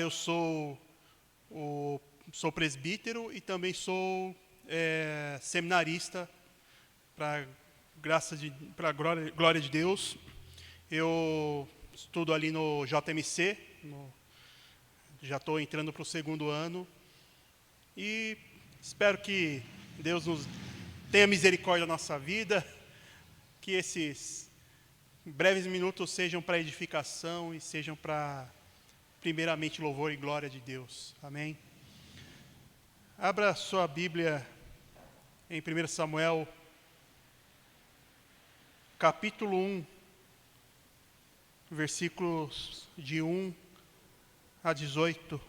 eu sou presbítero e também sou seminarista, para glória de Deus. Eu estudo ali no JMC, já estou entrando para o 2º ano, e espero que Deus nos tenha misericórdia da nossa vida, que esses breves minutos sejam para edificação e sejam para, primeiramente, louvor e glória de Deus. Amém? Abra sua Bíblia em 1 Samuel, capítulo 1, versículos de 1 a 18.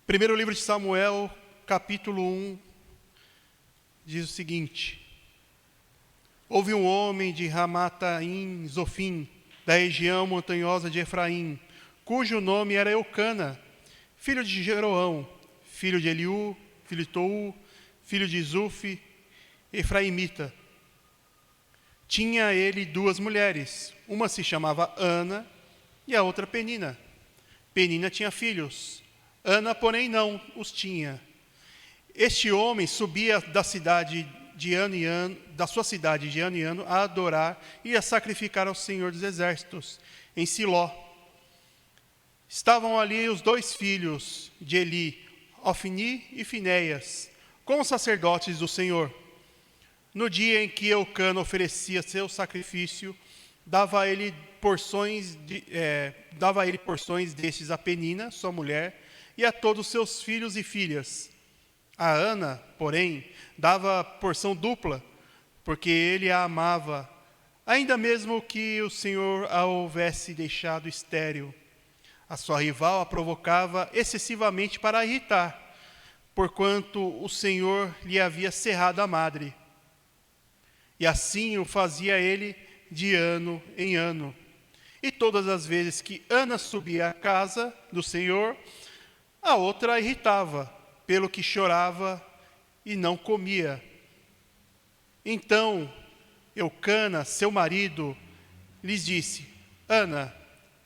Primeiro livro de Samuel, capítulo 1, diz o seguinte: Houve um homem de Ramataim Zofim, da região montanhosa de Efraim, cujo nome era Eucana, filho de Jeroão, filho de Eliú, filho de Tou, filho de Zufi, efraimita. Tinha ele 2 mulheres, uma se chamava Ana e a outra Penina. Penina tinha filhos, Ana, porém, não os tinha. Este homem subia da sua cidade de ano em ano a adorar e a sacrificar ao Senhor dos Exércitos, em Siló. Estavam ali os 2 filhos de Eli, Ofni e Finéias, como sacerdotes do Senhor. No dia em que Eucana oferecia seu sacrifício, dava a ele porções destes a Penina, sua mulher, e a todos seus filhos e filhas. A Ana, porém, dava porção dupla, porque ele a amava, ainda mesmo que o Senhor a houvesse deixado estéril. A sua rival a provocava excessivamente para a irritar, porquanto o Senhor lhe havia cerrado a madre. E assim o fazia ele de ano em ano. E todas as vezes que Ana subia à casa do Senhor, a outra a irritava, pelo que chorava e não comia. Então Eucana, seu marido, lhes disse: Ana,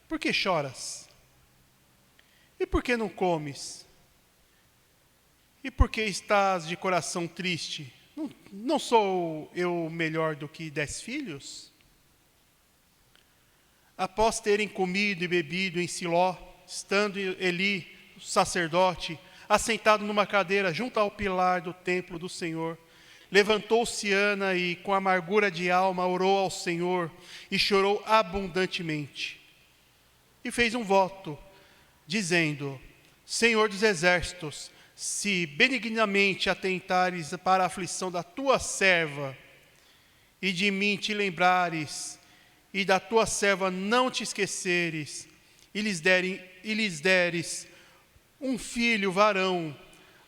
por que choras? E por que não comes? E por que estás de coração triste? Não sou eu melhor do que 10 filhos? Após terem comido e bebido em Siló, estando Eli, o sacerdote, assentado numa cadeira junto ao pilar do templo do Senhor, levantou-se Ana e, com amargura de alma, orou ao Senhor e chorou abundantemente. E fez um voto, dizendo: Senhor dos exércitos, se benignamente atentares para a aflição da tua serva, e de mim te lembrares, e da tua serva não te esqueceres, e lhes deres um filho varão,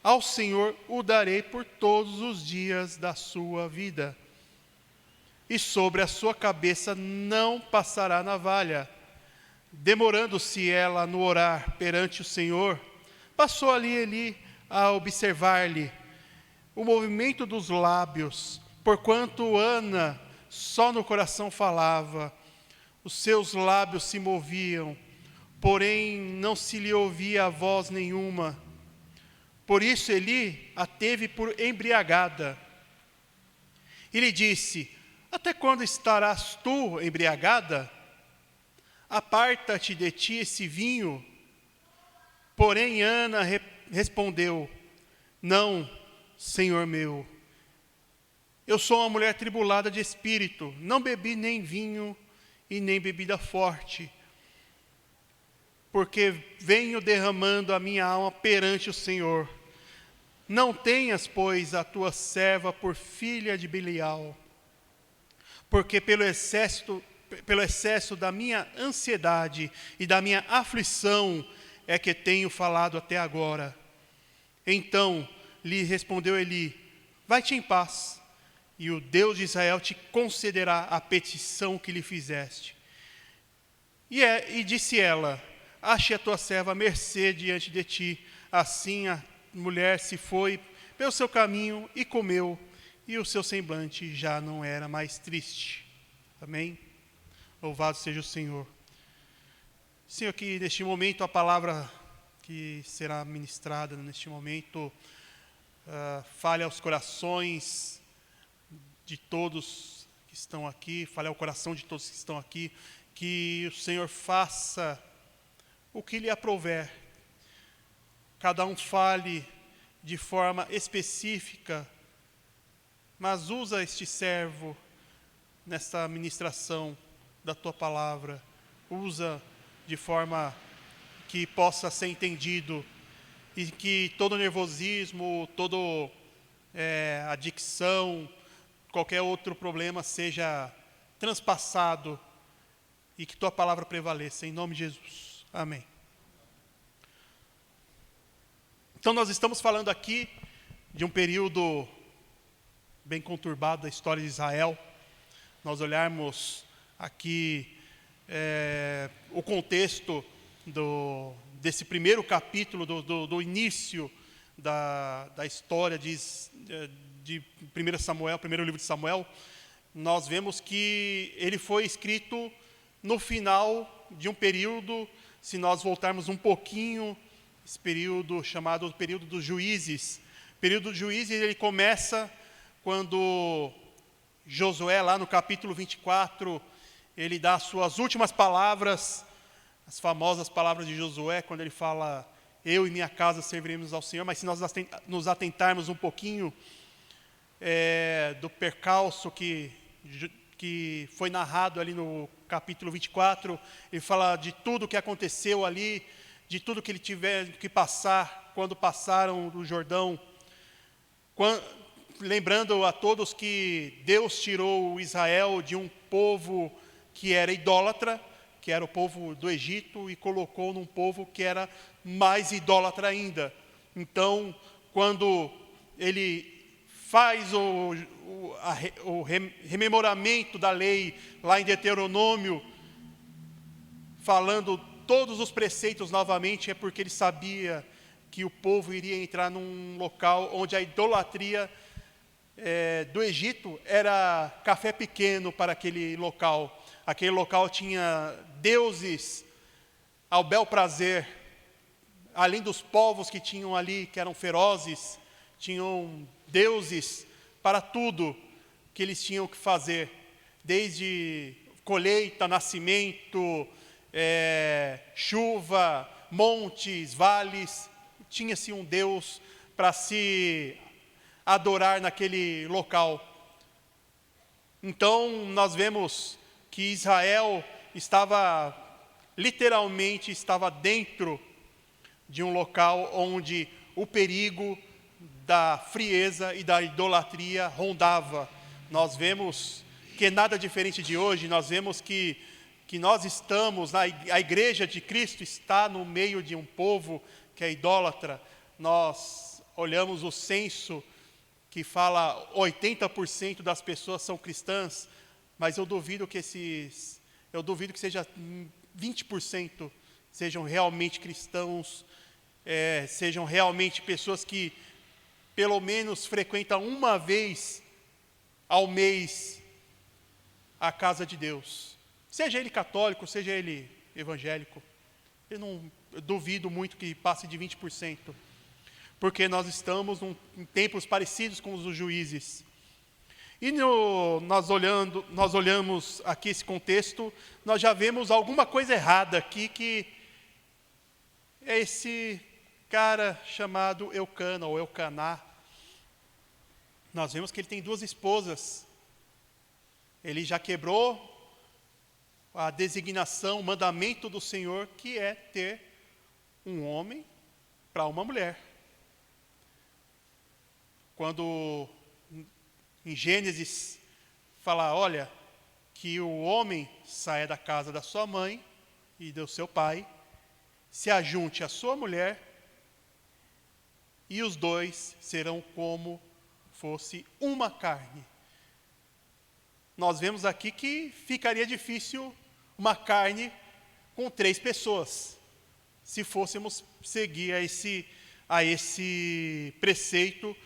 ao Senhor o darei por todos os dias da sua vida. E sobre a sua cabeça não passará navalha. Demorando-se ela no orar perante o Senhor, passou ali Eli a observar-lhe o movimento dos lábios, porquanto Ana só no coração falava, os seus lábios se moviam, porém não se lhe ouvia voz nenhuma. Por isso Eli a teve por embriagada. E lhe disse: Até quando estarás tu embriagada? Aparta-te de ti esse vinho. Porém Ana respondeu: Não, Senhor meu. Eu sou uma mulher tribulada de espírito, não bebi nem vinho e nem bebida forte, porque venho derramando a minha alma perante o Senhor. Não tenhas, pois, a tua serva por filha de Belial, porque pelo excesso da minha ansiedade e da minha aflição é que tenho falado até agora. Então lhe respondeu Eli: Vai-te em paz, e o Deus de Israel te concederá a petição que lhe fizeste. E disse ela: Ache a tua serva mercê diante de ti, assim a mulher se foi pelo seu caminho e comeu, e o seu semblante já não era mais triste. Amém? Louvado seja o Senhor. Senhor, que neste momento a palavra que será ministrada neste momento fale aos corações de todos que estão aqui, fale ao coração de todos que estão aqui, que o Senhor faça o que lhe aprouver. Cada um fale de forma específica, mas usa este servo nesta ministração da Tua palavra. Usa de forma que possa ser entendido e que todo nervosismo, toda adicção, qualquer outro problema seja transpassado e que Tua palavra prevaleça. Em nome de Jesus. Amém. Então nós estamos falando aqui de um período bem conturbado da história de Israel. Nós olharmos aqui o contexto desse primeiro capítulo, do início da história de 1 Samuel, primeiro livro de Samuel, nós vemos que ele foi escrito no final de um período, se nós voltarmos um pouquinho, esse período chamado período dos juízes. O período dos juízes ele começa quando Josué, lá no capítulo 24, ele dá as suas últimas palavras, as famosas palavras de Josué, quando ele fala, eu e minha casa serviremos ao Senhor. Mas se nós nos atentarmos um pouquinho do percalço que foi narrado ali no capítulo 24, ele fala de tudo que aconteceu ali, de tudo que ele tiver que passar quando passaram do Jordão, lembrando a todos que Deus tirou Israel de um povo que era idólatra, que era o povo do Egito, e colocou num povo que era mais idólatra ainda. Então, quando ele faz o rememoramento da lei, lá em Deuteronômio, falando todos os preceitos novamente, é porque ele sabia que o povo iria entrar num local onde a idolatria do Egito era café pequeno para aquele local. Aquele local tinha deuses ao bel prazer, além dos povos que tinham ali, que eram ferozes, tinham deuses para tudo que eles tinham que fazer, desde colheita, nascimento, chuva, montes, vales. Tinha-se um Deus para se adorar naquele local. Então nós vemos que Israel literalmente estava dentro de um local onde o perigo da frieza e da idolatria rondava. Nós vemos que é nada diferente de hoje. Nós vemos que nós estamos, a igreja de Cristo está no meio de um povo que é idólatra. Nós olhamos o censo que fala 80% das pessoas são cristãs, mas eu duvido que seja 20% sejam realmente cristãos, sejam realmente pessoas que pelo menos frequentam uma vez ao mês a casa de Deus. Seja ele católico, seja ele evangélico. Eu duvido muito que passe de 20%. Porque nós estamos em tempos parecidos com os dos juízes. E nós olhamos aqui esse contexto, nós já vemos alguma coisa errada aqui, que é esse cara chamado Eucana, ou Eucaná. Nós vemos que ele tem 2 esposas. Ele já quebrou a designação, o mandamento do Senhor, que é ter um homem para uma mulher. Quando em Gênesis fala, olha, que o homem saia da casa da sua mãe e do seu pai, se ajunte à sua mulher, e os dois serão como fosse uma carne. Nós vemos aqui que ficaria difícil uma carne com 3 pessoas, se fôssemos seguir a esse preceito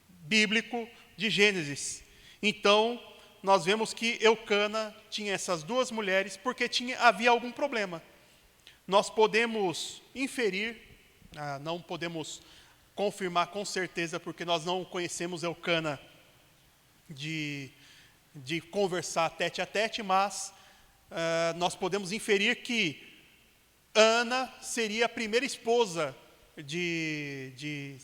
bíblico de Gênesis. Então, nós vemos que Eucana tinha essas duas mulheres porque havia algum problema. Nós podemos inferir, não podemos confirmar com certeza, porque nós não conhecemos Eucana de conversar tete a tete, mas nós podemos inferir que Ana seria a primeira esposa de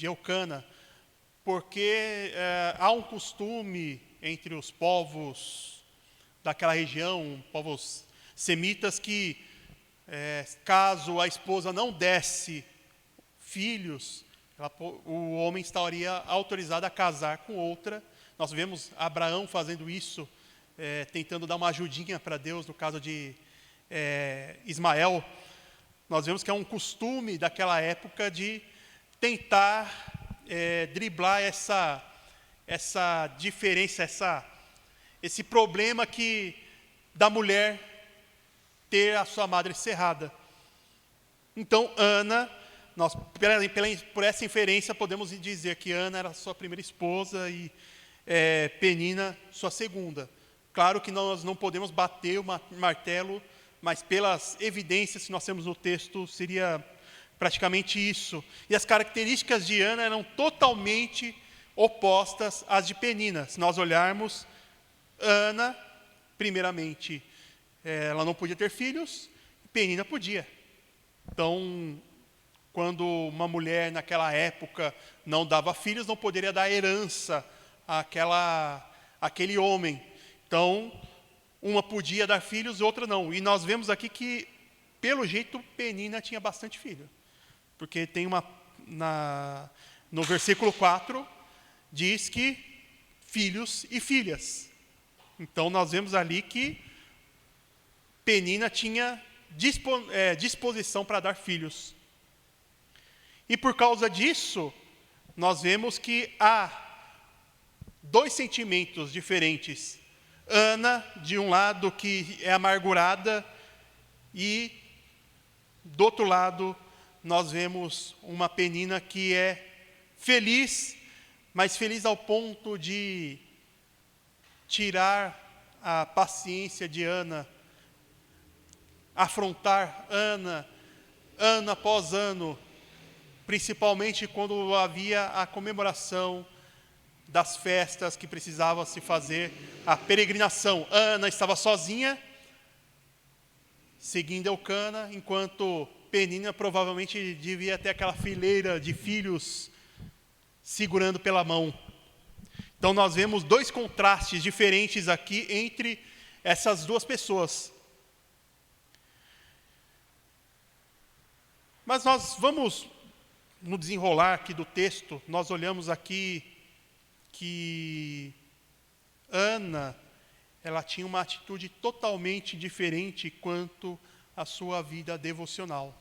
Eucana, porque há um costume entre os povos daquela região, povos semitas, que caso a esposa não desse filhos, o homem estaria autorizado a casar com outra. Nós vemos Abraão fazendo isso, tentando dar uma ajudinha para Deus no caso de Ismael. Nós vemos que é um costume daquela época de tentar driblar essa diferença, esse problema da mulher ter a sua madre cerrada. Então, Ana, nós, por essa inferência, podemos dizer que Ana era sua primeira esposa e Penina sua segunda. Claro que nós não podemos bater o martelo, mas pelas evidências que nós temos no texto, seria praticamente isso. E as características de Ana eram totalmente opostas às de Penina. Se nós olharmos, Ana, primeiramente, ela não podia ter filhos, Penina podia. Então, quando uma mulher naquela época não dava filhos, não poderia dar herança àquele homem. Então, uma podia dar filhos, outra não. E nós vemos aqui que, pelo jeito, Penina tinha bastante filho. Porque tem no versículo 4, diz que filhos e filhas. Então, nós vemos ali que Penina tinha disposição para dar filhos. E por causa disso, nós vemos que há dois sentimentos diferentes. Ana, de um lado, que é amargurada, e do outro lado, nós vemos uma Penina que é feliz, mas feliz ao ponto de tirar a paciência de Ana, afrontar Ana, ano após ano, principalmente quando havia a comemoração das festas que precisava se fazer, a peregrinação. Ana estava sozinha, seguindo Eucana, enquanto Penina provavelmente devia ter aquela fileira de filhos segurando pela mão. Então nós vemos dois contrastes diferentes aqui entre essas duas pessoas. Mas nós vamos, no desenrolar aqui do texto, nós olhamos aqui que Ana, ela tinha uma atitude totalmente diferente quanto à sua vida devocional.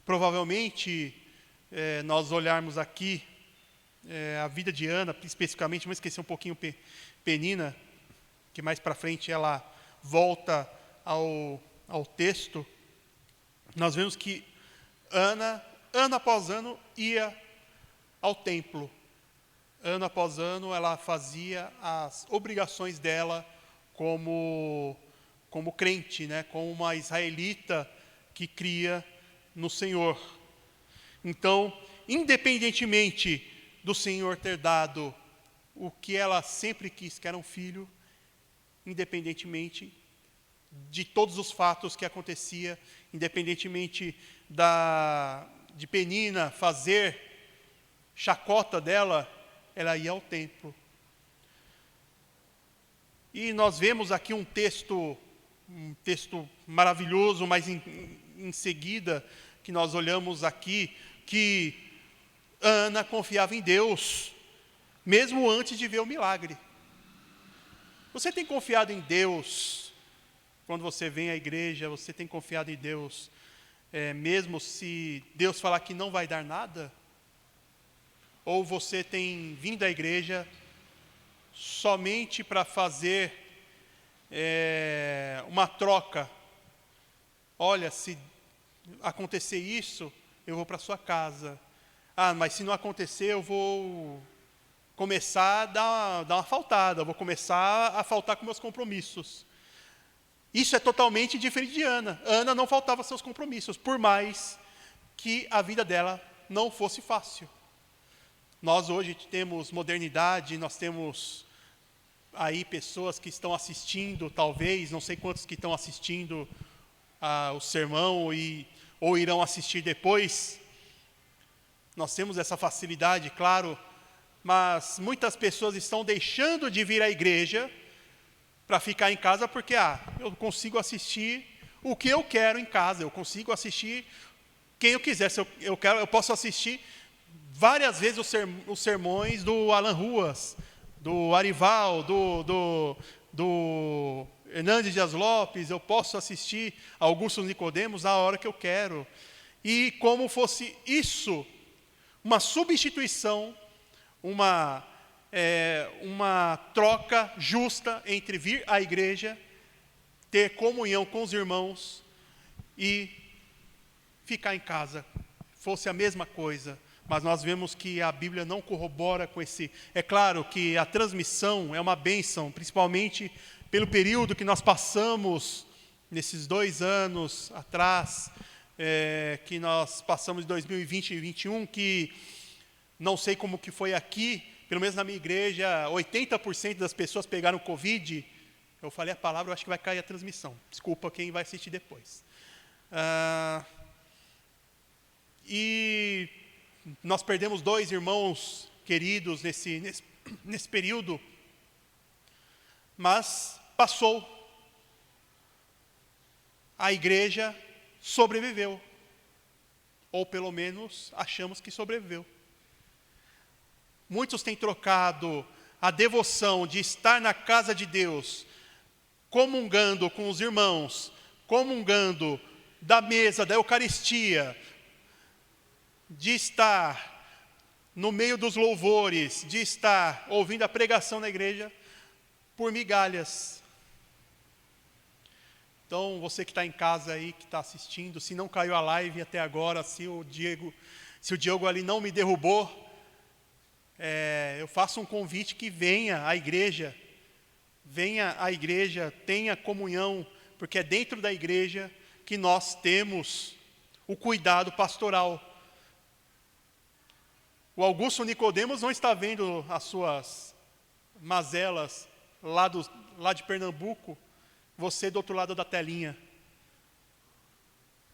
Provavelmente, nós olharmos aqui a vida de Ana, especificamente, vamos esquecer um pouquinho Penina, que mais para frente ela volta ao texto. Nós vemos que Ana, ano após ano, ia ao templo. Ano após ano, ela fazia as obrigações dela como crente, como uma israelita que cria no Senhor. Então, independentemente do Senhor ter dado o que ela sempre quis, que era um filho, independentemente de todos os fatos que acontecia, independentemente de Penina fazer chacota dela, ela ia ao templo. E nós vemos aqui um texto maravilhoso, mas em seguida, que nós olhamos aqui, que Ana confiava em Deus, mesmo antes de ver o milagre. Você tem confiado em Deus? Quando você vem à igreja, você tem confiado em Deus, mesmo se Deus falar que não vai dar nada? Ou você tem vindo à igreja somente para fazer uma troca? Olha, se acontecer isso, eu vou para sua casa. Mas se não acontecer, eu vou começar a dar uma faltada, eu vou começar a faltar com meus compromissos. Isso é totalmente diferente de Ana. Ana não faltava seus compromissos, por mais que a vida dela não fosse fácil. Nós hoje temos modernidade, nós temos aí pessoas que estão assistindo, talvez, não sei quantos que estão assistindo o sermão ou irão assistir depois. Nós temos essa facilidade, claro, mas muitas pessoas estão deixando de vir à igreja para ficar em casa porque, eu consigo assistir o que eu quero em casa, eu consigo assistir quem eu quiser. Se eu posso assistir várias vezes os sermões do Alan Ruas, do Arival, do Hernandes Dias Lopes, eu posso assistir Augusto Nicodemos a hora que eu quero. E como fosse isso uma substituição, uma troca justa entre vir à igreja, ter comunhão com os irmãos e ficar em casa. Fosse a mesma coisa. Mas nós vemos que a Bíblia não corrobora com esse. É claro que a transmissão é uma bênção, principalmente pelo período que nós passamos nesses 2 anos atrás, que nós passamos de 2020 e 2021, que não sei como que foi aqui, pelo menos na minha igreja, 80% das pessoas pegaram Covid. Eu falei a palavra, eu acho que vai cair a transmissão. Desculpa quem vai assistir depois. E nós perdemos 2 irmãos queridos nesse período, mas passou. A igreja sobreviveu, ou pelo menos achamos que sobreviveu. Muitos têm trocado a devoção de estar na casa de Deus, comungando com os irmãos, comungando da mesa da Eucaristia, de estar no meio dos louvores, de estar ouvindo a pregação na igreja, por migalhas. Então, você que está em casa aí, que está assistindo, se não caiu a live até agora, se o Diogo ali não me derrubou, eu faço um convite que venha à igreja, tenha comunhão, porque é dentro da igreja que nós temos o cuidado pastoral. O Augusto Nicodemos não está vendo as suas mazelas lá de Pernambuco, você do outro lado da telinha.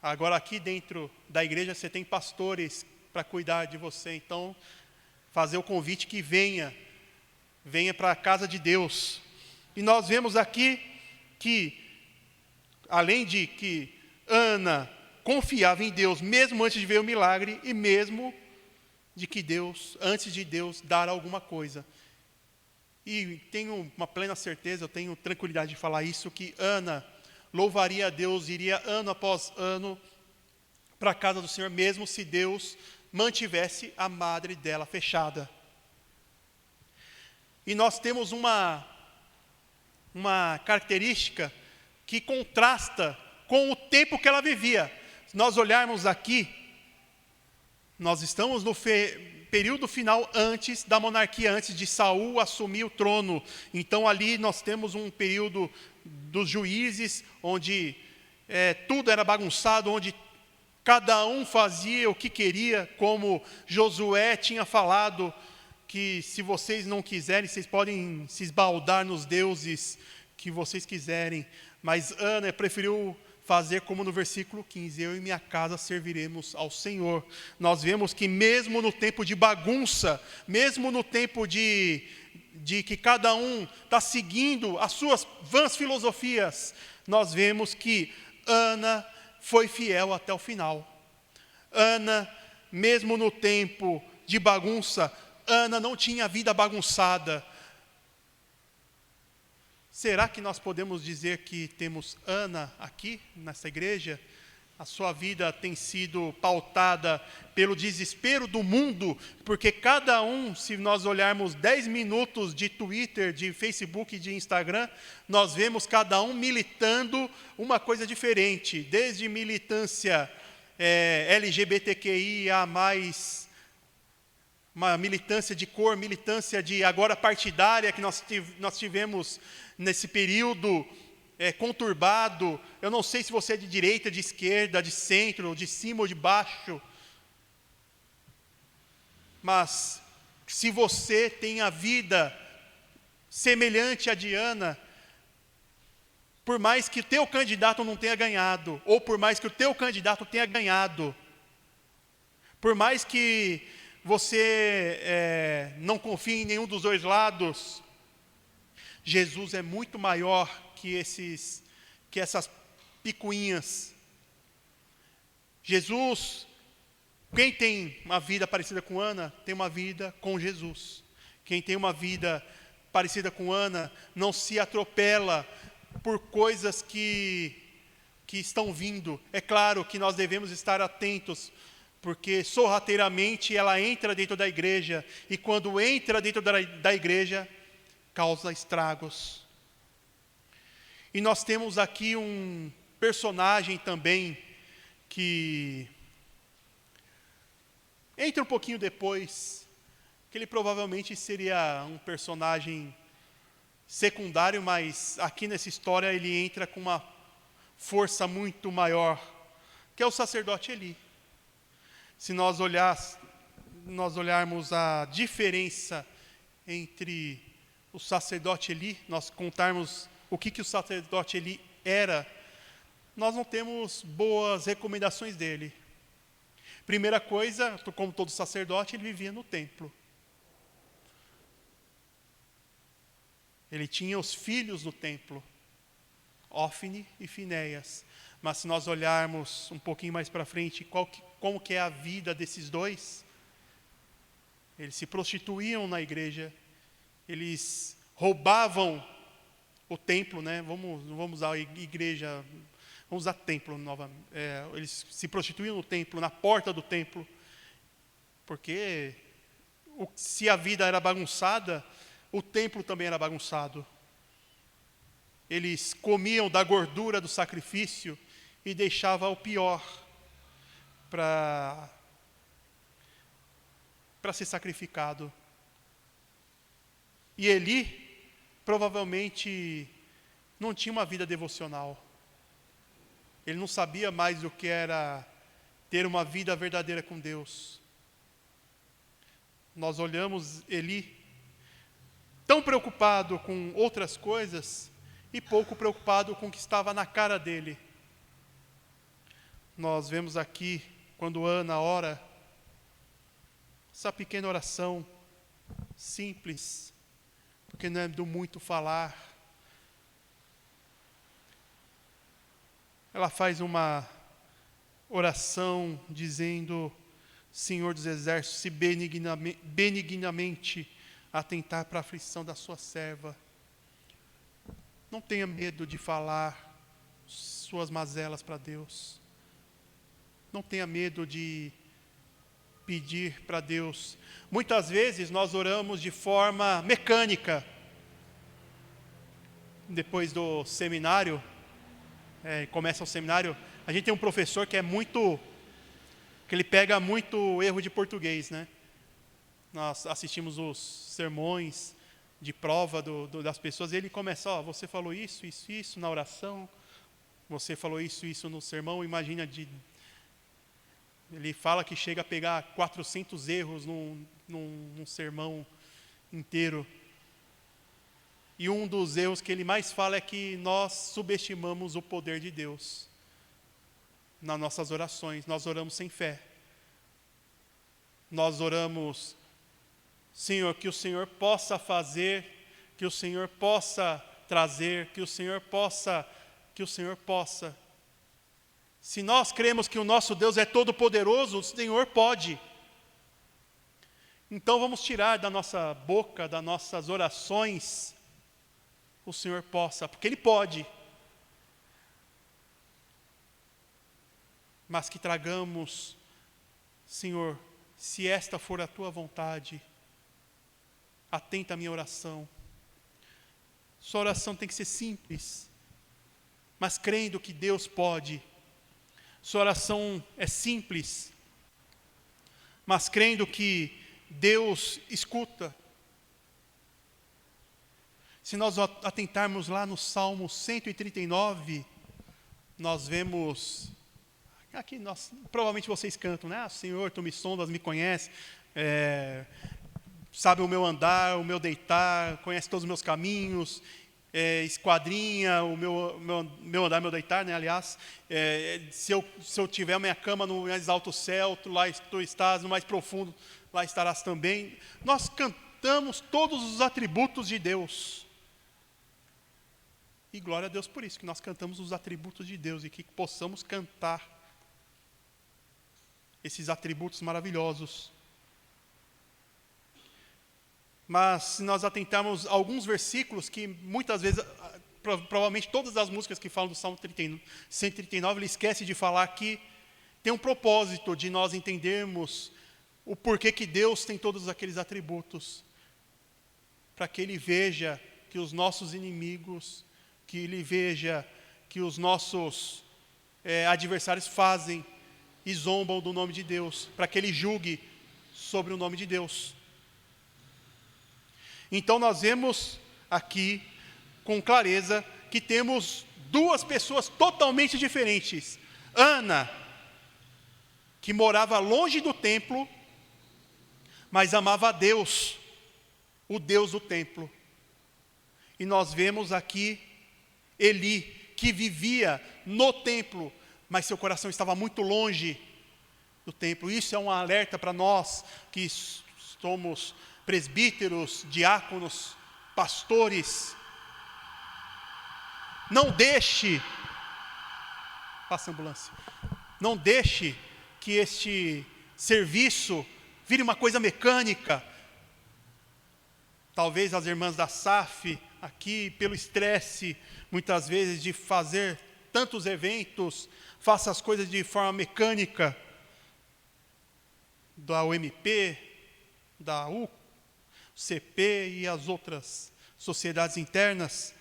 Agora aqui dentro da igreja você tem pastores para cuidar de você, então fazer o convite que venha para a casa de Deus. E nós vemos aqui que, além de que Ana confiava em Deus, mesmo antes de ver o milagre, e mesmo de que antes de Deus dar alguma coisa. E tenho uma plena certeza, eu tenho tranquilidade de falar isso, que Ana louvaria a Deus, iria ano após ano para a casa do Senhor, mesmo se Deus mantivesse a madre dela fechada. E nós temos uma característica que contrasta com o tempo que ela vivia. Se nós olharmos aqui, nós estamos no período final antes da monarquia, antes de Saul assumir o trono. Então ali nós temos um período dos juízes, onde tudo era bagunçado, onde cada um fazia o que queria, como Josué tinha falado, que se vocês não quiserem, vocês podem se esbaldar nos deuses que vocês quiserem. Mas Ana preferiu fazer como no versículo 15, eu e minha casa serviremos ao Senhor. Nós vemos que mesmo no tempo de bagunça, mesmo no tempo de que cada um está seguindo as suas vãs filosofias, nós vemos que Ana foi fiel até o final. Ana, mesmo no tempo de bagunça, Ana não tinha vida bagunçada. Será que nós podemos dizer que temos Ana aqui, nessa igreja? A sua vida tem sido pautada pelo desespero do mundo, porque cada um, se nós olharmos 10 minutos de Twitter, de Facebook, de Instagram, nós vemos cada um militando uma coisa diferente, desde militância LGBTQIA+, uma militância de cor, militância de agora partidária que nós tivemos nesse período conturbado. Eu não sei se você é de direita, de esquerda, de centro, de cima ou de baixo, mas se você tem a vida semelhante à de Ana, por mais que o teu candidato não tenha ganhado, ou por mais que o teu candidato tenha ganhado, por mais que você não confie em nenhum dos dois lados, Jesus é muito maior que essas picuinhas. Jesus, quem tem uma vida parecida com Ana, tem uma vida com Jesus. Quem tem uma vida parecida com Ana, não se atropela por coisas que estão vindo. É claro que nós devemos estar atentos, porque sorrateiramente ela entra dentro da igreja, e quando entra dentro da igreja, causa estragos. E nós temos aqui um personagem também, que entra um pouquinho depois, que ele provavelmente seria um personagem secundário, mas aqui nessa história ele entra com uma força muito maior, que é o sacerdote Eli. Se nós olharmos a diferença entre o sacerdote Eli, nós contarmos o que o sacerdote Eli era, nós não temos boas recomendações dele. Primeira coisa, como todo sacerdote, ele vivia no templo. Ele tinha os filhos no templo, Ófine e Finéias. Mas se nós olharmos um pouquinho mais para frente, como que é a vida desses dois, eles se prostituíam na igreja, eles roubavam o templo, né? Vamos usar a igreja, vamos usar templo novamente. Eles se prostituíam no templo, na porta do templo, porque se a vida era bagunçada, o templo também era bagunçado. Eles comiam da gordura do sacrifício e deixavam o pior para ser sacrificado. E Eli provavelmente não tinha uma vida devocional. Ele não sabia mais o que era ter uma vida verdadeira com Deus. Nós olhamos Eli tão preocupado com outras coisas e pouco preocupado com o que estava na cara dele. Nós vemos aqui, quando Ana ora, essa pequena oração simples, porque não é do muito falar. Ela faz uma oração dizendo: Senhor dos exércitos, se benignamente atentar para a aflição da sua serva. Não tenha medo de falar suas mazelas para Deus. Não tenha medo de pedir para Deus. Muitas vezes nós oramos de forma mecânica. Depois do seminário, começa o seminário, a gente tem um professor que ele pega muito erro de português, né? Nós assistimos os sermões de prova das pessoas, e ele começa, você falou isso, isso, isso na oração, você falou isso, isso no sermão, imagina, ele fala que chega a pegar 400 erros num sermão inteiro. E um dos erros que ele mais fala é que nós subestimamos o poder de Deus nas nossas orações. Nós oramos sem fé. Nós oramos, Senhor, que o Senhor possa fazer, que o Senhor possa trazer, que o Senhor possa. Se nós cremos que o nosso Deus é todo-poderoso, o Senhor pode. Então vamos tirar da nossa boca, das nossas orações, o Senhor possa, porque Ele pode. Mas que tragamos, Senhor, se esta for a Tua vontade, atenta à minha oração. Sua oração tem que ser simples, mas crendo que Deus pode. Sua oração é simples, mas crendo que Deus escuta. Se nós atentarmos lá no Salmo 139, nós vemos, aqui provavelmente vocês cantam, né? Senhor, tu me sondas, me conhece, sabe o meu andar, o meu deitar, conhece todos os meus caminhos, esquadrinha o meu andar, meu deitar, né? Aliás, se eu tiver a minha cama no mais alto céu, tu estás no mais profundo, lá estarás também. Nós cantamos todos os atributos de Deus. E glória a Deus por isso, que nós cantamos os atributos de Deus e que possamos cantar esses atributos maravilhosos. Mas se nós atentarmos a alguns versículos que muitas vezes, provavelmente todas as músicas que falam do Salmo 139, ele esquece de falar que tem um propósito de nós entendermos o porquê que Deus tem todos aqueles atributos, para que Ele veja que os nossos inimigos, que Ele veja que os nossos adversários fazem e zombam do nome de Deus, para que Ele julgue sobre o nome de Deus. Então nós vemos aqui com clareza que temos duas pessoas totalmente diferentes. Ana, que morava longe do templo, mas amava a Deus, o Deus do templo. E nós vemos aqui Eli, que vivia no templo, mas seu coração estava muito longe do templo. Isso é um alerta para nós que somos presbíteros, diáconos, pastores. Não deixe, passa a ambulância, não deixe que este serviço vire uma coisa mecânica. Talvez as irmãs da SAF, aqui, pelo estresse, muitas vezes, de fazer tantos eventos, faça as coisas de forma mecânica, da UMP, da UCP e as outras sociedades internas.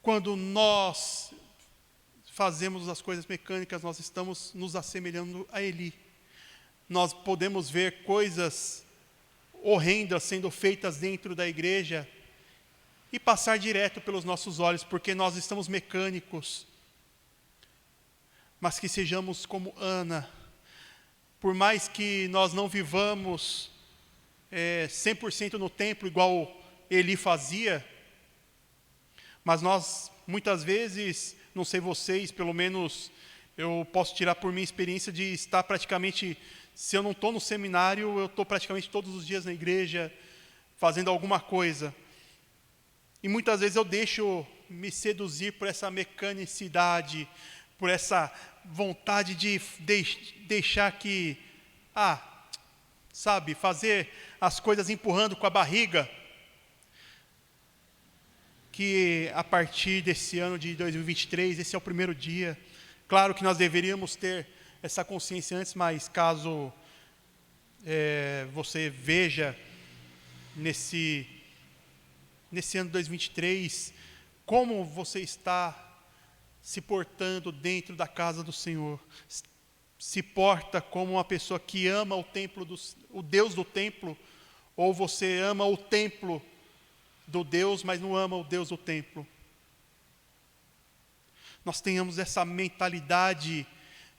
Quando nós fazemos as coisas mecânicas, nós estamos nos assemelhando a Eli. Nós podemos ver coisas horrendas sendo feitas dentro da igreja e passar direto pelos nossos olhos, porque nós estamos mecânicos. Mas que sejamos como Ana, por mais que nós não vivamos 100% no templo, igual Eli fazia, mas nós, muitas vezes, não sei vocês, pelo menos eu posso tirar por minha experiência de estar praticamente, se eu não estou no seminário, eu estou praticamente todos os dias na igreja, fazendo alguma coisa. E muitas vezes eu deixo me seduzir por essa mecanicidade, por essa vontade de deixar que, fazer as coisas empurrando com a barriga. Que a partir desse ano de 2023, esse é o primeiro dia. Claro que nós deveríamos ter essa consciência antes, mas caso você veja nesse ano de 2023, como você está se portando dentro da casa do Senhor. Se porta como uma pessoa que ama o templo, o Deus do templo, ou você ama o templo do Deus, mas não ama o Deus do templo. Nós tenhamos essa mentalidade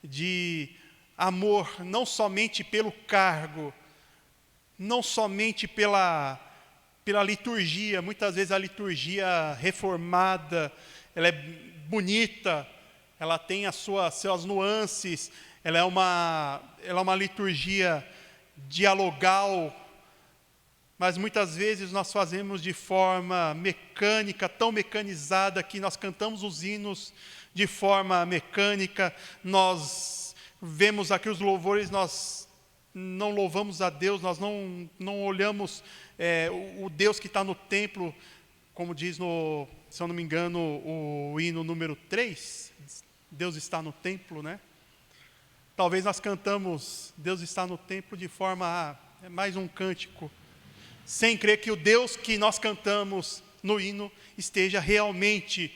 de amor, não somente pelo cargo, não somente pela liturgia. Muitas vezes a liturgia reformada, ela é bonita, ela tem as suas nuances, ela é uma liturgia dialogal, mas muitas vezes nós fazemos de forma mecânica, tão mecanizada, que nós cantamos os hinos de forma mecânica, nós vemos aqui os louvores, nós não louvamos a Deus, nós não olhamos o Deus que está no templo, como diz, se eu não me engano, o hino número 3, Deus está no templo, né? Talvez nós cantamos Deus está no templo de forma, mais um cântico, sem crer que o Deus que nós cantamos no hino esteja realmente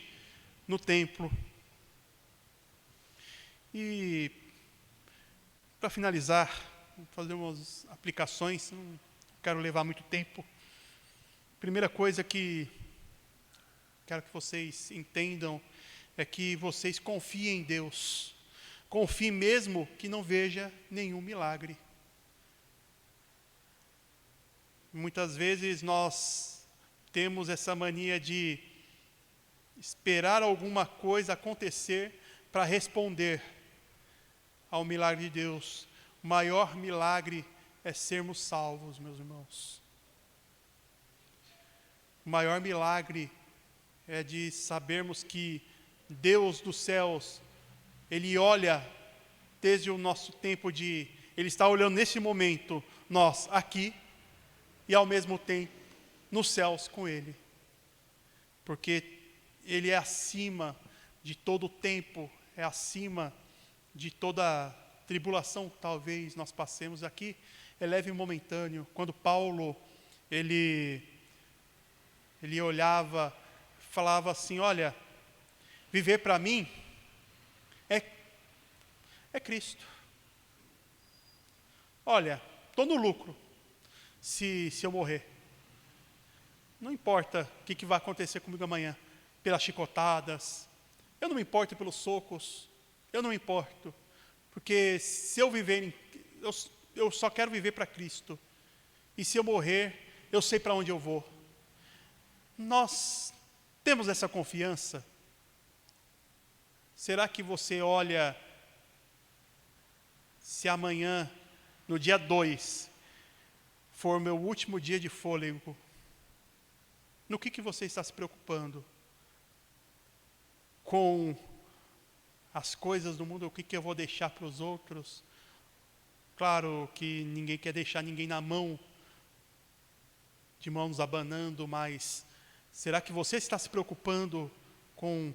no templo. E, para finalizar, vou fazer umas aplicações, não quero levar muito tempo. Primeira coisa que quero que vocês entendam é que vocês confiem em Deus. Confie mesmo que não veja nenhum milagre. Muitas vezes nós temos essa mania de esperar alguma coisa acontecer para responder ao milagre de Deus. O maior milagre é sermos salvos, meus irmãos. O maior milagre é de sabermos que Deus dos céus, Ele olha desde o nosso tempo Ele está olhando nesse momento, nós aqui, e ao mesmo tempo nos céus com Ele. Porque Ele é acima de todo o tempo, é acima de toda tribulação que talvez nós passemos aqui, é leve e momentâneo. Quando Paulo, ele olhava, falava assim, olha, viver para mim é Cristo. Olha, estou no lucro se eu morrer. Não importa o que vai acontecer comigo amanhã, pelas chicotadas, eu não me importo pelos socos, eu não me importo, porque se eu viver, eu só quero viver para Cristo, e se eu morrer, eu sei para onde eu vou. Nós temos essa confiança? Será que você olha, se amanhã, no dia 2, for meu último dia de fôlego, no que você está se preocupando? Com as coisas do mundo, o que eu vou deixar para os outros? Claro que ninguém quer deixar ninguém na mão, de mãos abanando, mas será que você está se preocupando com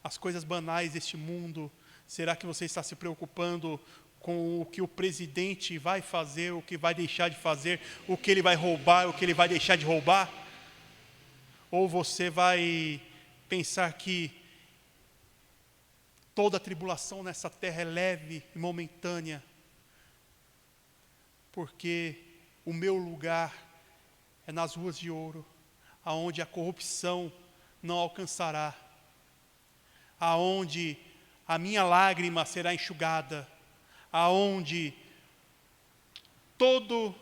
as coisas banais deste mundo? Será que você está se preocupando com o que o presidente vai fazer, o que vai deixar de fazer, o que ele vai roubar, o que ele vai deixar de roubar? Ou você vai pensar que toda a tribulação nessa terra é leve e momentânea, porque o meu lugar é nas ruas de ouro, aonde a corrupção não alcançará, aonde a minha lágrima será enxugada, aonde toda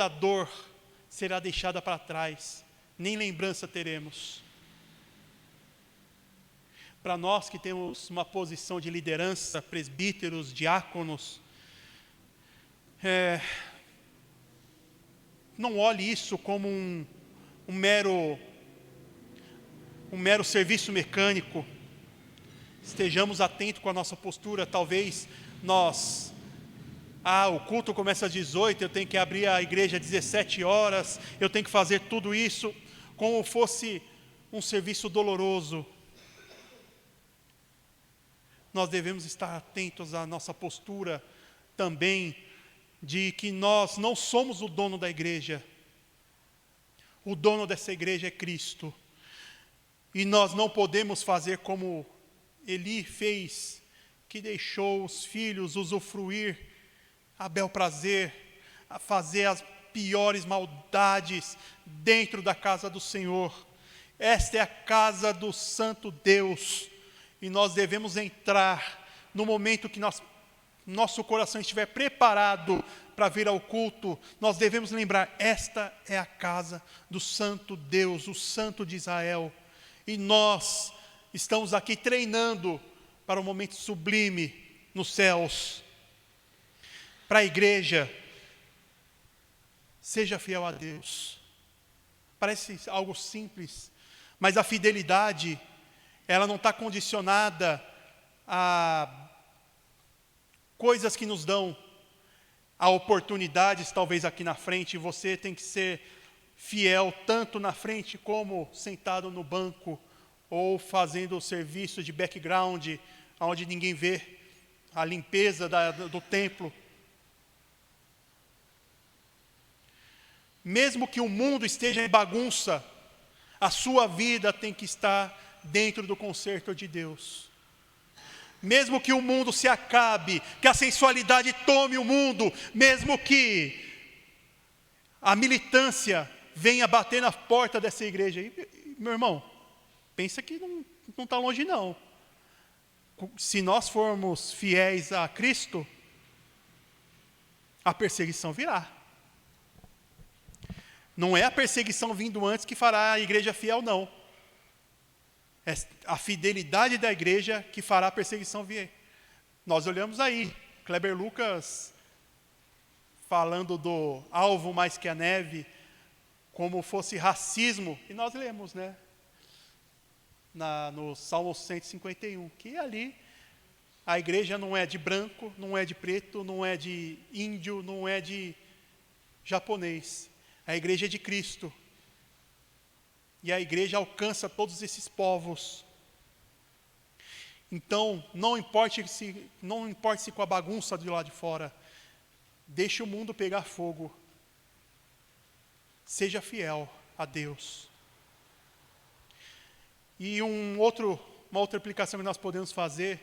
dor será deixada para trás, nem lembrança teremos. Para nós que temos uma posição de liderança, presbíteros, diáconos, não olhe isso como um mero serviço mecânico. Estejamos atentos com a nossa postura. Talvez o culto começa às 18, eu tenho que abrir a igreja às 17 horas, eu tenho que fazer tudo isso como fosse um serviço doloroso. Nós devemos estar atentos à nossa postura também, de que nós não somos o dono da igreja. O dono dessa igreja é Cristo. E nós não podemos fazer como Eli fez, que deixou os filhos usufruir a bel prazer, a fazer as piores maldades dentro da casa do Senhor. Esta é a casa do Santo Deus, e nós devemos entrar no momento que nosso coração estiver preparado para vir ao culto. Nós devemos lembrar, esta é a casa do Santo Deus, o Santo de Israel, e nós estamos aqui treinando para um momento sublime nos céus. Para a igreja, seja fiel a Deus. Parece algo simples, mas a fidelidade, ela não está condicionada a coisas que nos dão a oportunidades, talvez aqui na frente. Você tem que ser fiel tanto na frente como sentado no banco, ou fazendo o serviço de background, onde ninguém vê, a limpeza do templo. Mesmo que o mundo esteja em bagunça, a sua vida tem que estar dentro do concerto de Deus. Mesmo que o mundo se acabe, que a sensualidade tome o mundo, mesmo que a militância venha bater na porta dessa igreja. Meu irmão, pensa que não está longe não. Se nós formos fiéis a Cristo, a perseguição virá. Não é a perseguição vindo antes que fará a igreja fiel, não. É a fidelidade da igreja que fará a perseguição vir. Nós olhamos aí, Kleber Lucas falando do alvo mais que a neve, como fosse racismo, e nós lemos, né? No Salmo 151, que ali a igreja não é de branco, não é de preto, não é de índio, não é de japonês. A igreja é de Cristo. E a igreja alcança todos esses povos. Então, não importe se com a bagunça de lá de fora, deixe o mundo pegar fogo. Seja fiel a Deus. E uma outra aplicação que nós podemos fazer,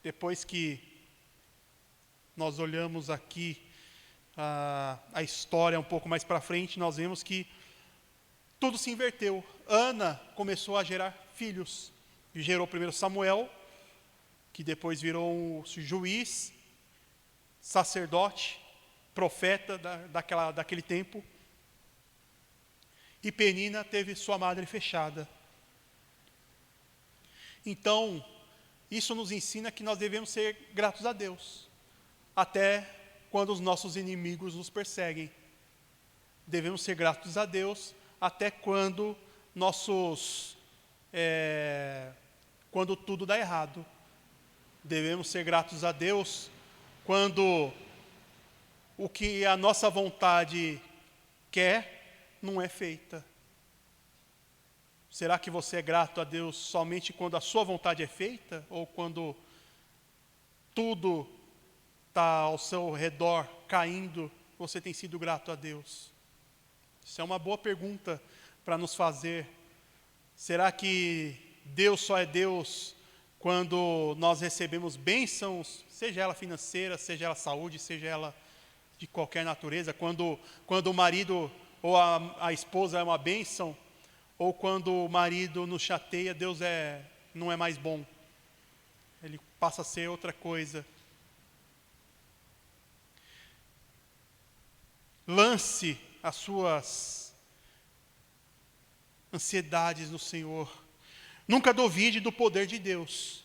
depois que nós olhamos aqui a história um pouco mais para frente, nós vemos que tudo se inverteu. Ana começou a gerar filhos. E gerou primeiro Samuel, que depois virou um juiz, sacerdote, profeta daquele tempo. E Penina teve sua madre fechada. Então, isso nos ensina que nós devemos ser gratos a Deus, até quando os nossos inimigos nos perseguem. Devemos ser gratos a Deus, até quando quando tudo dá errado. Devemos ser gratos a Deus quando o que a nossa vontade quer não é feita. Será que você é grato a Deus somente quando a sua vontade é feita? Ou quando tudo está ao seu redor caindo, você tem sido grato a Deus? Isso é uma boa pergunta para nos fazer. Será que Deus só é Deus quando nós recebemos bênçãos, seja ela financeira, seja ela saúde, seja ela de qualquer natureza? Quando o marido ou a esposa é uma bênção, ou quando o marido nos chateia, Deus não é mais bom. Ele passa a ser outra coisa. Lance as suas ansiedades no Senhor. Nunca duvide do poder de Deus.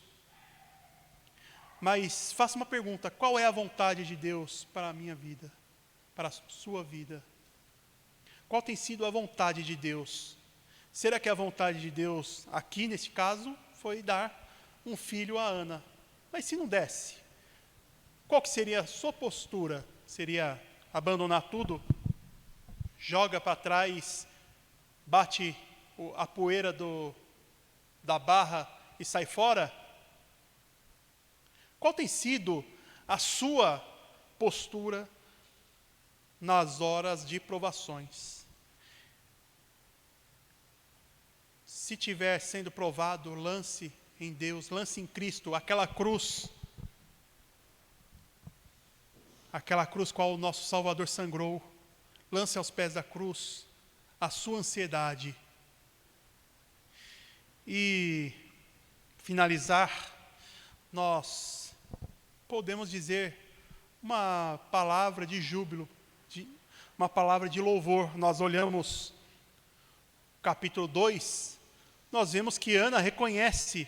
Mas faça uma pergunta: qual é a vontade de Deus para a minha vida, para a sua vida? Qual tem sido a vontade de Deus? Será que a vontade de Deus, aqui nesse caso, foi dar um filho a Ana? Mas se não desse, qual que seria a sua postura? Seria abandonar tudo? Joga para trás, bate a poeira da barra e sai fora? Qual tem sido a sua postura nas horas de provações? Se estiver sendo provado, lance em Deus, lance em Cristo, aquela cruz qual o nosso Salvador sangrou. Lance aos pés da cruz a sua ansiedade. E finalizar, nós podemos dizer uma palavra de júbilo, uma palavra de louvor. Nós olhamos capítulo 2, nós vemos que Ana reconhece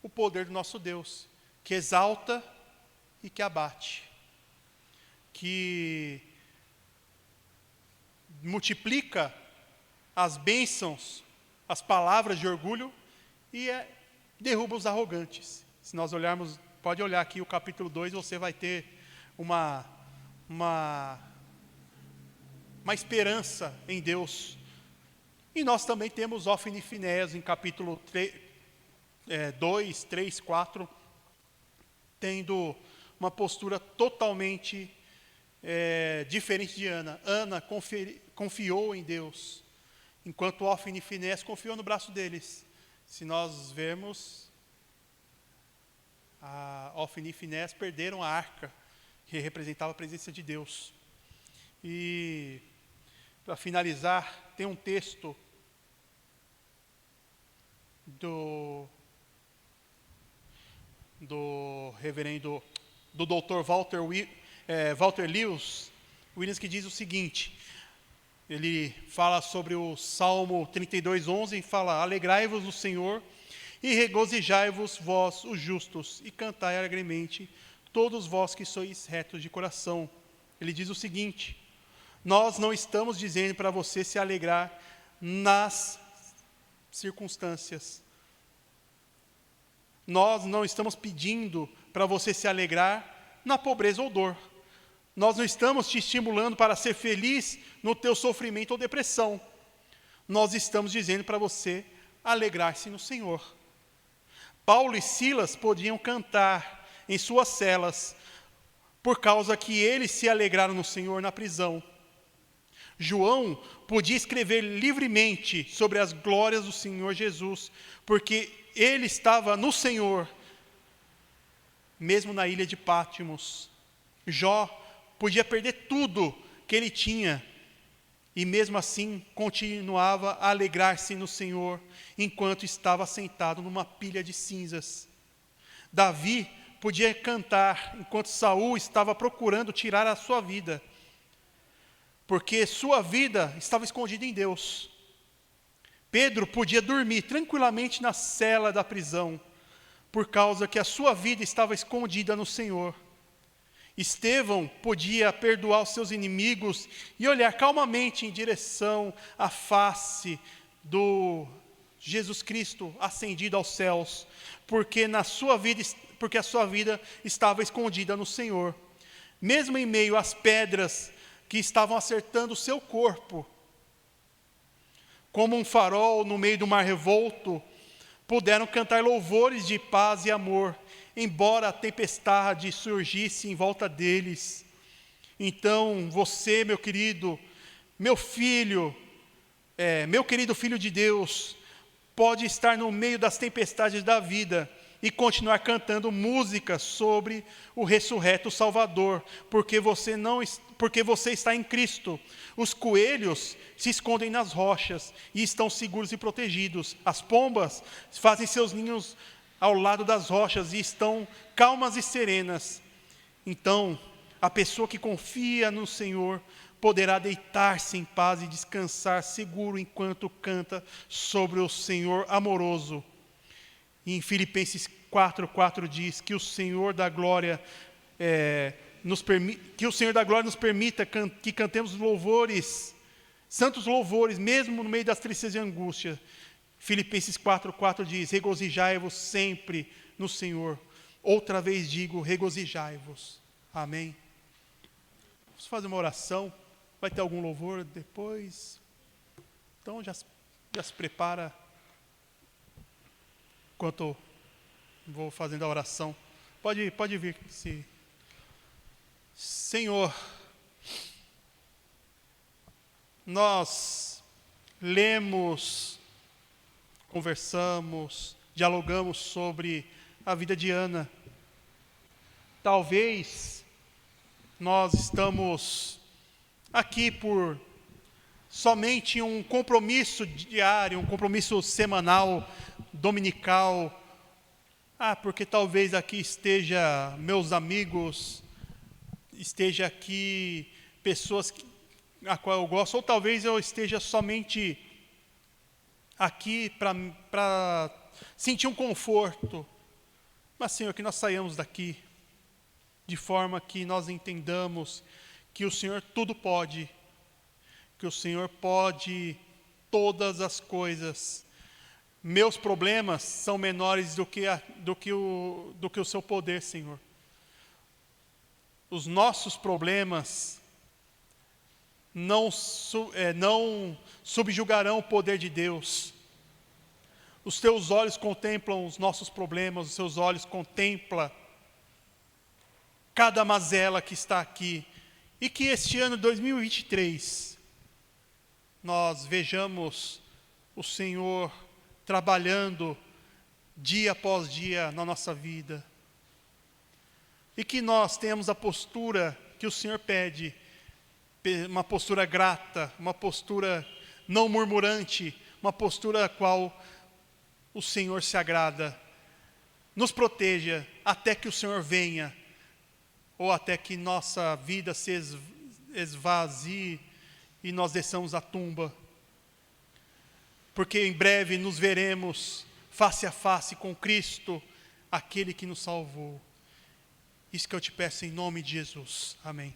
o poder do nosso Deus, que exalta e que abate, que multiplica as bênçãos, as palavras de orgulho e derruba os arrogantes. Se nós olharmos, pode olhar aqui o capítulo 2, você vai ter uma esperança em Deus. E nós também temos Ofni e Finéias em capítulo 2, 3, 4, tendo uma postura totalmente diferente de Ana. Ana confiou em Deus, enquanto Ofni e Finéias confiou no braço deles. Se nós vermos, a Ofni e Finés perderam a arca, que representava a presença de Deus. E, para finalizar, tem um texto do reverendo, do Dr. Walter Lewis, que diz o seguinte: ele fala sobre o Salmo 32:11 e fala: alegrai-vos no Senhor e regozijai-vos vós os justos e cantai alegremente todos vós que sois retos de coração. Ele diz o seguinte: nós não estamos dizendo para você se alegrar nas circunstâncias. Nós não estamos pedindo para você se alegrar na pobreza ou dor. Nós não estamos te estimulando para ser feliz no teu sofrimento ou depressão. Nós estamos dizendo para você alegrar-se no Senhor. Paulo e Silas podiam cantar em suas celas, por causa que eles se alegraram no Senhor na prisão. João podia escrever livremente sobre as glórias do Senhor Jesus, porque ele estava no Senhor, mesmo na ilha de Patmos. Jó podia perder tudo que ele tinha, e mesmo assim continuava a alegrar-se no Senhor, enquanto estava sentado numa pilha de cinzas. Davi podia cantar enquanto Saul estava procurando tirar a sua vida, porque sua vida estava escondida em Deus. Pedro podia dormir tranquilamente na cela da prisão, por causa que a sua vida estava escondida no Senhor. Estevão podia perdoar os seus inimigos e olhar calmamente em direção à face do Jesus Cristo ascendido aos céus, porque a sua vida estava escondida no Senhor. Mesmo em meio às pedras que estavam acertando o seu corpo, como um farol no meio do mar revolto, puderam cantar louvores de paz e amor, embora a tempestade surgisse em volta deles. Então, você, meu querido, meu querido filho de Deus, pode estar no meio das tempestades da vida e continuar cantando músicas sobre o ressurreto Salvador, porque você está em Cristo. Os coelhos se escondem nas rochas e estão seguros e protegidos. As pombas fazem seus ninhos ao lado das rochas e estão calmas e serenas. Então, a pessoa que confia no Senhor poderá deitar-se em paz e descansar seguro enquanto canta sobre o Senhor amoroso. E em Filipenses 4:4 diz que o Senhor da glória nos permita que cantemos louvores, santos louvores, mesmo no meio das tristezas e angústias. Filipenses 4:4 diz: regozijai-vos sempre no Senhor. Outra vez digo, regozijai-vos. Amém. Vamos fazer uma oração. Vai ter algum louvor depois? Então já se prepara enquanto vou fazendo a oração. Pode vir. Senhor, nós lemos, conversamos, dialogamos sobre a vida de Ana. Talvez nós estamos aqui por somente um compromisso diário, um compromisso semanal, dominical. Porque talvez aqui esteja meus amigos, esteja aqui pessoas a qual eu gosto, ou talvez eu esteja somente aqui para sentir um conforto. Mas, Senhor, que nós saiamos daqui de forma que nós entendamos que o Senhor tudo pode, que o Senhor pode todas as coisas. Meus problemas são menores do que o seu poder, Senhor. Os nossos problemas não subjugarão o poder de Deus. Os teus olhos contemplam os nossos problemas, os seus olhos contemplam cada mazela que está aqui. E que este ano 2023 nós vejamos o Senhor trabalhando dia após dia na nossa vida. e que nós tenhamos a postura que o Senhor pede, uma postura grata, uma postura não murmurante, uma postura a qual o Senhor se agrada. Nos proteja até que o Senhor venha, ou até que nossa vida se esvazie e nós desçamos à tumba. Porque em breve nos veremos face a face com Cristo, aquele que nos salvou. Isso que eu te peço em nome de Jesus. Amém.